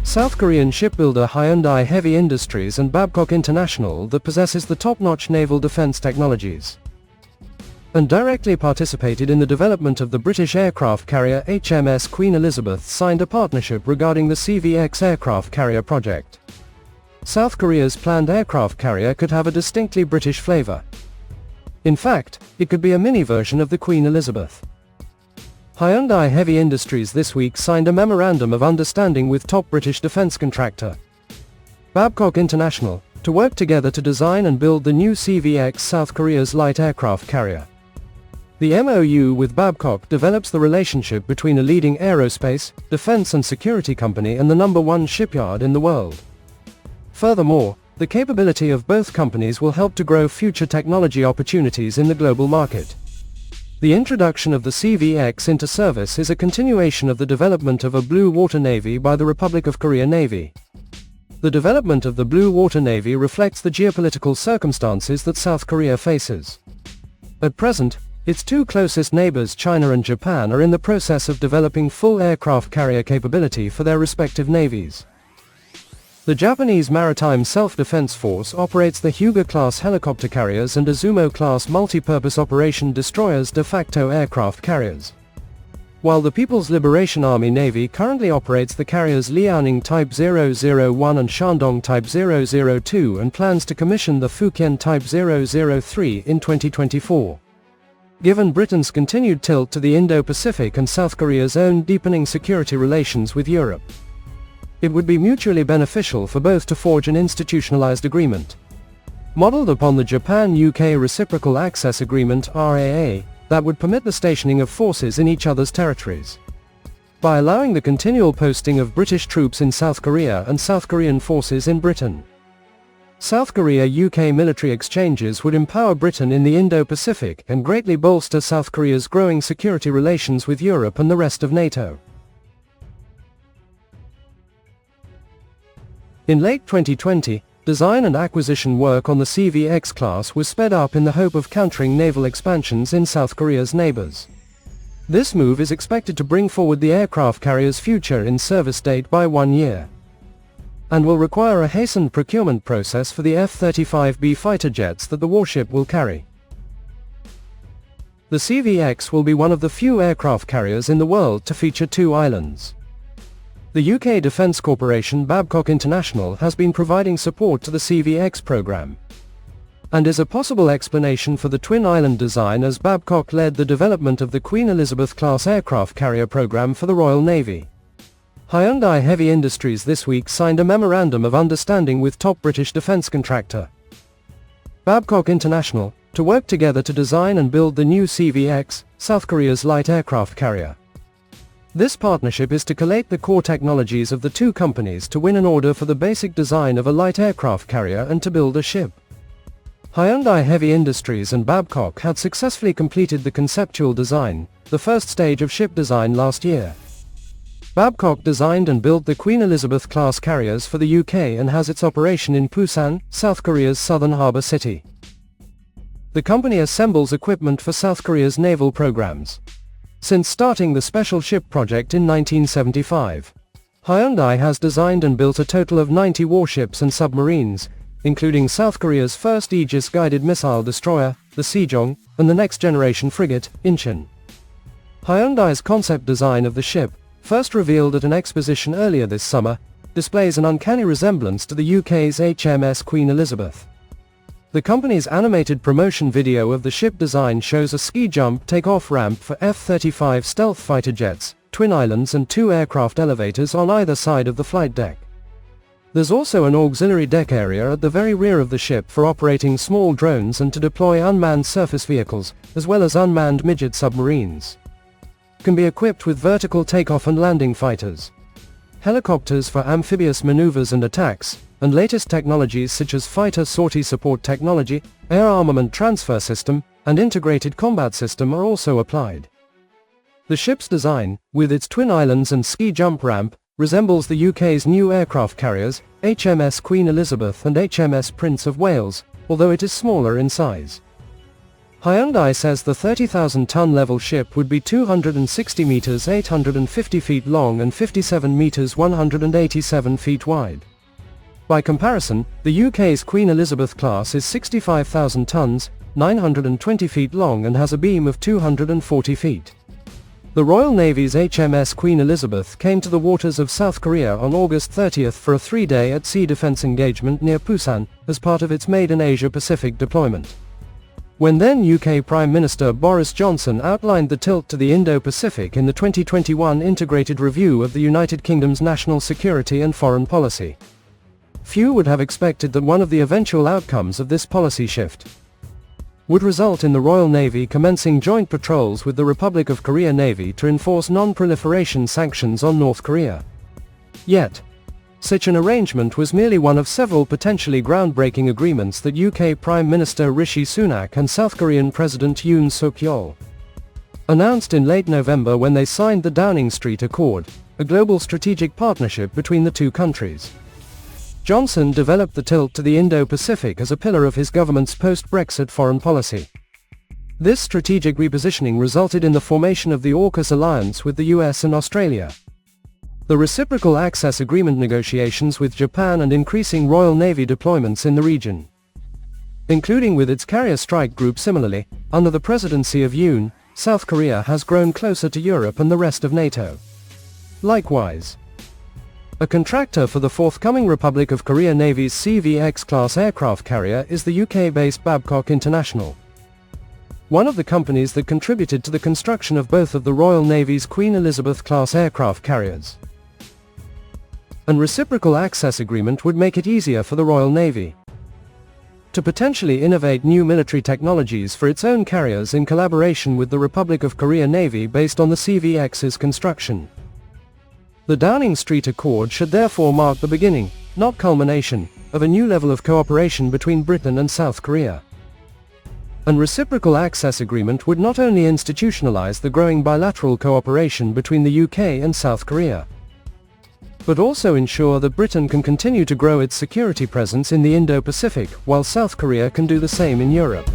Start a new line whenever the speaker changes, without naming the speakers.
South Korean shipbuilder Hyundai Heavy Industries and Babcock International that possesses the top-notch naval defense technologies, and directly participated in the development of the British aircraft carrier HMS Queen Elizabeth, signed a partnership regarding the CVX aircraft carrier project. South Korea's planned aircraft carrier could have a distinctly British flavor. In fact, it could be a mini version of the Queen Elizabeth. Hyundai Heavy Industries this week signed a memorandum of understanding with top British defense contractor Babcock International to work together to design and build the new CVX, South Korea's light aircraft carrier. The MOU with Babcock develops the relationship between a leading aerospace, defense and security company and the #1 shipyard in the world. Furthermore, the capability of both companies will help to grow future technology opportunities in the global market. The introduction of the CVX into service is a continuation of the development of a Blue Water Navy by the Republic of Korea Navy. The development of the Blue Water Navy reflects the geopolitical circumstances that South Korea faces. At present, its two closest neighbors, China and Japan, are in the process of developing full aircraft carrier capability for their respective navies. The Japanese Maritime Self-Defense Force operates the Hyuga-class helicopter carriers and Izumo-class multi-purpose operation destroyers de facto aircraft carriers, while the People's Liberation Army Navy currently operates the carriers Liaoning Type 001 and Shandong Type 002 and plans to commission the Fujian Type 003 in 2024. Given Britain's continued tilt to the Indo-Pacific and South Korea's own deepening security relations with Europe, it would be mutually beneficial for both to forge an institutionalized agreement, modeled upon the Japan-UK Reciprocal Access Agreement (RAA), that would permit the stationing of forces in each other's territories, by allowing the continual posting of British troops in South Korea and South Korean forces in Britain. South Korea-UK military exchanges would empower Britain in the Indo-Pacific and greatly bolster South Korea's growing security relations with Europe and the rest of NATO. In late 2020, design and acquisition work on the CVX class was sped up in the hope of countering naval expansions in South Korea's neighbors. This move is expected to bring forward the aircraft carrier's future in-service date by 1 year, and will require a hastened procurement process for the F-35B fighter jets that the warship will carry. The CVX will be one of the few aircraft carriers in the world to feature two islands. The UK Defence Corporation Babcock International has been providing support to the CVX program, and is a possible explanation for the twin island design, as Babcock led the development of the Queen Elizabeth class aircraft carrier program for the Royal Navy. Hyundai Heavy Industries this week signed a memorandum of understanding with top British defence contractor Babcock International to work together to design and build the new CVX, South Korea's light aircraft carrier. This partnership is to collate the core technologies of the two companies to win an order for the basic design of a light aircraft carrier and to build a ship. Hyundai Heavy Industries and Babcock had successfully completed the conceptual design, the first stage of ship design, last year. Babcock designed and built the Queen Elizabeth class carriers for the UK and has its operation in Busan, South Korea's southern harbour city. The company assembles equipment for South Korea's naval programs. Since starting the Special Ship project in 1975, Hyundai has designed and built a total of 90 warships and submarines, including South Korea's first Aegis-guided missile destroyer, the Sejong, and the next-generation frigate, Incheon. Hyundai's concept design of the ship, first revealed at an exposition earlier this summer, displays an uncanny resemblance to the UK's HMS Queen Elizabeth. The company's animated promotion video of the ship design shows a ski jump takeoff ramp for F-35 stealth fighter jets, twin islands and two aircraft elevators on either side of the flight deck. There's also an auxiliary deck area at the very rear of the ship for operating small drones and to deploy unmanned surface vehicles, as well as unmanned midget submarines. Can be equipped with vertical takeoff and landing fighters, helicopters for amphibious maneuvers and attacks, and latest technologies such as fighter sortie support technology, air armament transfer system, and integrated combat system are also applied. The ship's design, with its twin islands and ski jump ramp, resembles the UK's new aircraft carriers, HMS Queen Elizabeth and HMS Prince of Wales, although it is smaller in size. Hyundai says the 30,000-ton level ship would be 260 meters 850 feet long and 57 meters 187 feet wide. By comparison, the UK's Queen Elizabeth class is 65,000 tons, 920 feet long and has a beam of 240 feet. The Royal Navy's HMS Queen Elizabeth came to the waters of South Korea on August 30th for a 3-day at-sea defense engagement near Busan, as part of its maiden Asia-Pacific deployment. When then UK Prime Minister Boris Johnson outlined the tilt to the Indo-Pacific in the 2021 Integrated Review of the United Kingdom's national security and foreign policy. Few would have expected that one of the eventual outcomes of this policy shift would result in the Royal Navy commencing joint patrols with the Republic of Korea Navy to enforce non-proliferation sanctions on North Korea. Yet, such an arrangement was merely one of several potentially groundbreaking agreements that UK Prime Minister Rishi Sunak and South Korean President Yoon Suk-yeol announced in late November when they signed the Downing Street Accord, a global strategic partnership between the two countries. Johnson developed the tilt to the Indo-Pacific as a pillar of his government's post-Brexit foreign policy. This strategic repositioning resulted in the formation of the AUKUS alliance with the US and Australia, the Reciprocal Access Agreement negotiations with Japan and increasing Royal Navy deployments in the region, including with its carrier strike group. Similarly, under the presidency of Yoon, South Korea has grown closer to Europe and the rest of NATO. Likewise, a contractor for the forthcoming Republic of Korea Navy's CVX-class aircraft carrier is the UK-based Babcock International, one of the companies that contributed to the construction of both of the Royal Navy's Queen Elizabeth-class aircraft carriers. An reciprocal access agreement would make it easier for the Royal Navy to potentially innovate new military technologies for its own carriers in collaboration with the Republic of Korea Navy based on the CVX's construction. The Downing Street Accord should therefore mark the beginning, not culmination, of a new level of cooperation between Britain and South Korea. An reciprocal access agreement would not only institutionalize the growing bilateral cooperation between the UK and South Korea, but also ensure that Britain can continue to grow its security presence in the Indo-Pacific, while South Korea can do the same in Europe.